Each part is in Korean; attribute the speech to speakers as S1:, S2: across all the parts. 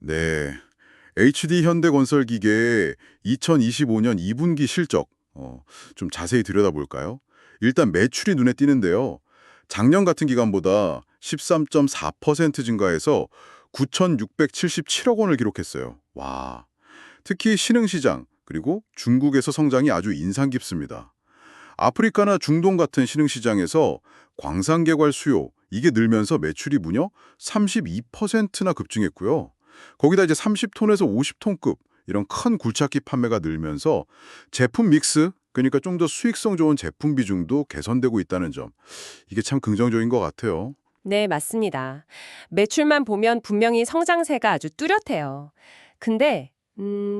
S1: 네. HD 현대건설기계의 2025년 2분기 실적 좀 자세히 들여다볼까요? 일단 매출이 눈에 띄는데요. 작년 같은 기간보다 13.4% 증가해서 9,677억 원을 기록했어요. 와. 특히 신흥시장 그리고 중국에서 성장이 아주 인상 깊습니다. 아프리카나 중동 같은 신흥시장에서 광산 개발 수요 이게 늘면서 매출이 무려 32%나 급증했고요. 거기다 이제 30톤에서 50톤급 이런 큰 굴착기 판매가 늘면서 제품 믹스 그러니까 좀 더 수익성 좋은 제품 비중도 개선되고 있다는 점. 이게 참 긍정적인 것 같아요.
S2: 네, 맞습니다. 매출만 보면 분명히 성장세가 아주 뚜렷해요. 근데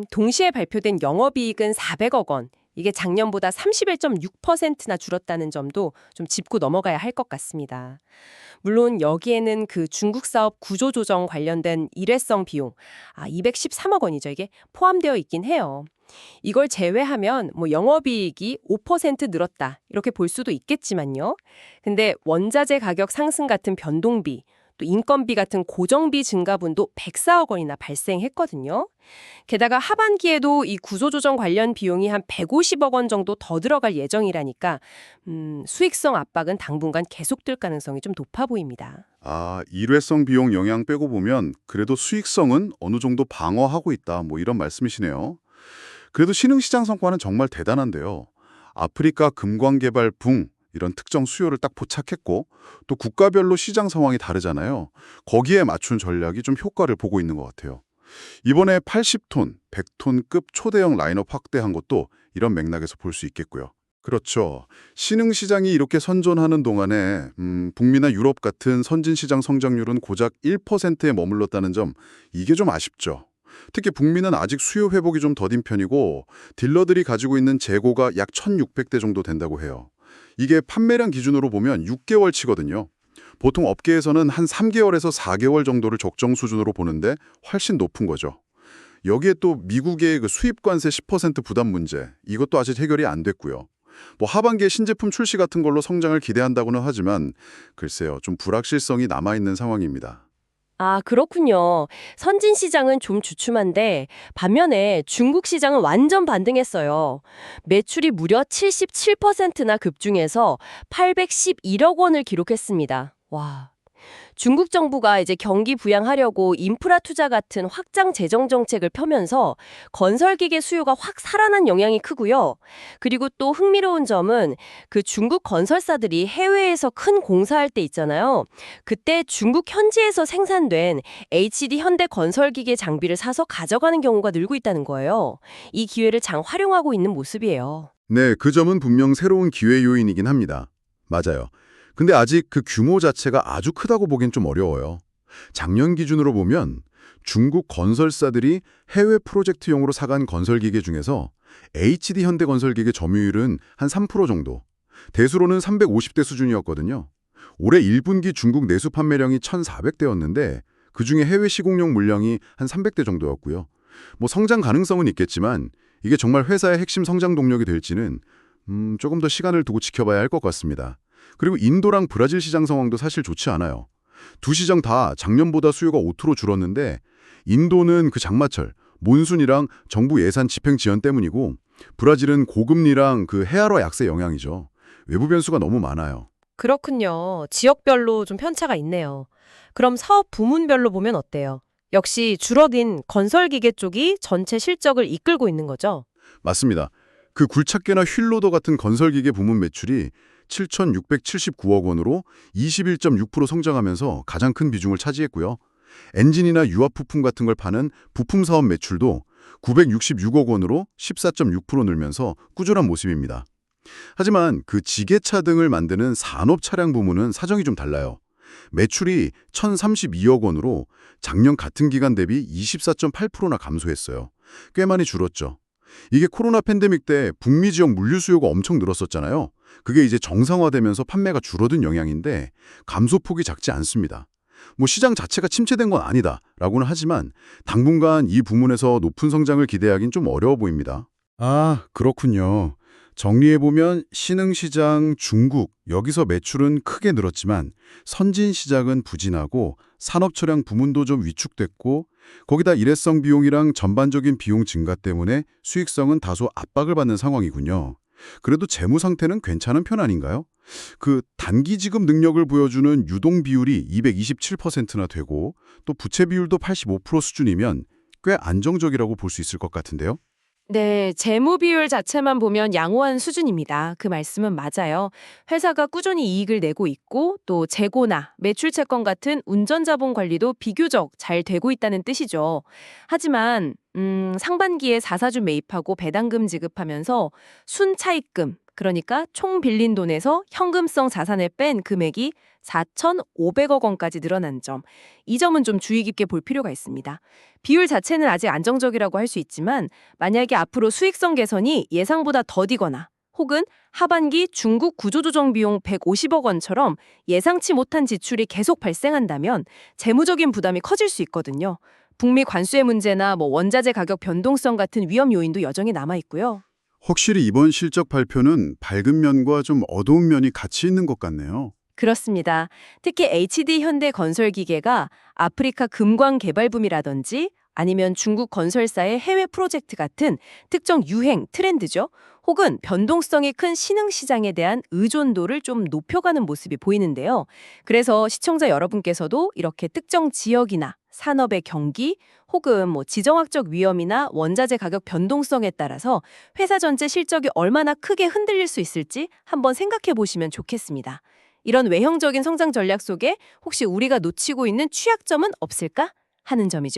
S2: 동시에 발표된 영업이익은 400억 원. 이게 작년보다 31.6%나 줄었다는 점도 좀 짚고 넘어가야 할 것 같습니다. 물론 여기에는 그 중국 사업 구조조정 관련된 일회성 비용, 213억 원이죠. 이게 포함되어 있긴 해요. 이걸 제외하면 뭐 영업이익이 5% 늘었다 이렇게 볼 수도 있겠지만요. 근데 원자재 가격 상승 같은 변동비, 또 인건비 같은 고정비 증가분도 104억 원이나 발생했거든요. 게다가 하반기에도 이 구조조정 관련 비용이 한 150억 원 정도 더 들어갈 예정이라니까 수익성 압박은 당분간 계속될 가능성이 좀 높아 보입니다.
S1: 일회성 비용 영향 빼고 보면 그래도 수익성은 어느 정도 방어하고 있다. 뭐 이런 말씀이시네요. 그래도 신흥시장 성과는 정말 대단한데요. 아프리카 금광 개발 붕 이런 특정 수요를 딱 포착했고 또 국가별로 시장 상황이 다르잖아요. 거기에 맞춘 전략이 좀 효과를 보고 있는 것 같아요. 이번에 80톤, 100톤급 초대형 라인업 확대한 것도 이런 맥락에서 볼 수 있겠고요. 그렇죠. 신흥시장이 이렇게 선전하는 동안에 북미나 유럽 같은 선진시장 성장률은 고작 1%에 머물렀다는 점, 이게 좀 아쉽죠. 특히 북미는 아직 수요 회복이 좀 더딘 편이고 딜러들이 가지고 있는 재고가 약 1,600대 정도 된다고 해요. 이게 판매량 기준으로 보면 6개월치거든요. 보통 업계에서는 한 3개월에서 4개월 정도를 적정 수준으로 보는데 훨씬 높은 거죠. 여기에 또 미국의 그 수입 관세 10% 부담 문제, 이것도 아직 해결이 안 됐고요. 뭐 하반기에 신제품 출시 같은 걸로 성장을 기대한다고는 하지만 글쎄요, 좀 불확실성이 남아있는 상황입니다.
S2: 그렇군요. 선진 시장은 좀 주춤한데 반면에 중국 시장은 완전 반등했어요. 매출이 무려 77%나 급증해서 811억 원을 기록했습니다. 와. 중국 정부가 이제 경기 부양하려고 인프라 투자 같은 확장 재정 정책을 펴면서 건설기계 수요가 확 살아난 영향이 크고요. 그리고 또 흥미로운 점은 그 중국 건설사들이 해외에서 큰 공사할 때 있잖아요. 그때 중국 현지에서 생산된 HD 현대 건설기계 장비를 사서 가져가는 경우가 늘고 있다는 거예요. 이 기회를 장 활용하고 있는 모습이에요.
S1: 네, 그 점은 분명 새로운 기회 요인이긴 합니다. 맞아요. 근데 아직 그 규모 자체가 아주 크다고 보긴 좀 어려워요. 작년 기준으로 보면 중국 건설사들이 해외 프로젝트용으로 사간 건설기계 중에서 HD 현대건설기계 점유율은 한 3% 정도, 대수로는 350대 수준이었거든요. 올해 1분기 중국 내수 판매량이 1,400대였는데 그중에 해외 시공용 물량이 한 300대 정도였고요. 뭐 성장 가능성은 있겠지만 이게 정말 회사의 핵심 성장 동력이 될지는 조금 더 시간을 두고 지켜봐야 할 것 같습니다. 그리고 인도랑 브라질 시장 상황도 사실 좋지 않아요. 두 시장 다 작년보다 수요가 5% 줄었는데 인도는 그 장마철, 몬순이랑 정부 예산 집행 지연 때문이고 브라질은 고금리랑 그 헤아라 약세 영향이죠. 외부 변수가 너무 많아요.
S2: 그렇군요. 지역별로 좀 편차가 있네요. 그럼 사업 부문별로 보면 어때요? 역시 줄어든 건설기계 쪽이 전체 실적을 이끌고 있는 거죠?
S1: 맞습니다. 그 굴착계나 휠로더 같은 건설기계 부문 매출이 7,679억 원으로 21.6% 성장하면서 가장 큰 비중을 차지했고요. 엔진이나 유압 부품 같은 걸 파는 부품 사업 매출도 966억 원으로 14.6% 늘면서 꾸준한 모습입니다. 하지만 그 지게차 등을 만드는 산업 차량 부문은 사정이 좀 달라요. 매출이 1,032억 원으로 작년 같은 기간 대비 24.8%나 감소했어요. 꽤 많이 줄었죠. 이게 코로나 팬데믹 때 북미 지역 물류 수요가 엄청 늘었었잖아요. 그게 이제 정상화되면서 판매가 줄어든 영향인데 감소폭이 작지 않습니다. 뭐 시장 자체가 침체된 건 아니다라고는 하지만 당분간 이 부문에서 높은 성장을 기대하긴 좀 어려워 보입니다. 그렇군요. 정리해보면 신흥시장, 중국, 여기서 매출은 크게 늘었지만 선진시장은 부진하고 산업철량 부문도 좀 위축됐고 거기다 일회성 비용이랑 전반적인 비용 증가 때문에 수익성은 다소 압박을 받는 상황이군요. 그래도 재무 상태는 괜찮은 편 아닌가요? 그 단기 지급 능력을 보여주는 유동 비율이 227%나 되고 또 부채 비율도 85% 수준이면 꽤 안정적이라고 볼 수 있을 것 같은데요.
S3: 네, 재무 비율 자체만 보면 양호한 수준입니다. 그 말씀은 맞아요. 회사가 꾸준히 이익을 내고 있고 또 재고나 매출 채권 같은 운전 자본 관리도 비교적 잘 되고 있다는 뜻이죠. 하지만 상반기에 자사주 매입하고 배당금 지급하면서 순차입금, 그러니까 총 빌린 돈에서 현금성 자산을 뺀 금액이 4,500억 원까지 늘어난 점. 이 점은 좀 주의 깊게 볼 필요가 있습니다. 비율 자체는 아직 안정적이라고 할 수 있지만 만약에 앞으로 수익성 개선이 예상보다 더디거나 혹은 하반기 중국 구조조정 비용 150억 원처럼 예상치 못한 지출이 계속 발생한다면 재무적인 부담이 커질 수 있거든요. 북미 관세의 문제나 원자재 가격 변동성 같은 위험 요인도 여전히 남아 있고요.
S1: 확실히 이번 실적 발표는 밝은 면과 좀 어두운 면이 같이 있는 것 같네요.
S3: 그렇습니다. 특히 HD 현대건설기계가 아프리카 금광 개발붐이라든지 아니면 중국 건설사의 해외 프로젝트 같은 특정 유행, 트렌드죠. 혹은 변동성이 큰 신흥시장에 대한 의존도를 좀 높여가는 모습이 보이는데요. 그래서 시청자 여러분께서도 이렇게 특정 지역이나 산업의 경기 혹은 지정학적 위험이나 원자재 가격 변동성에 따라서 회사 전체 실적이 얼마나 크게 흔들릴 수 있을지 한번 생각해 보시면 좋겠습니다. 이런 외형적인 성장 전략 속에 혹시 우리가 놓치고 있는 취약점은 없을까 하는 점이죠.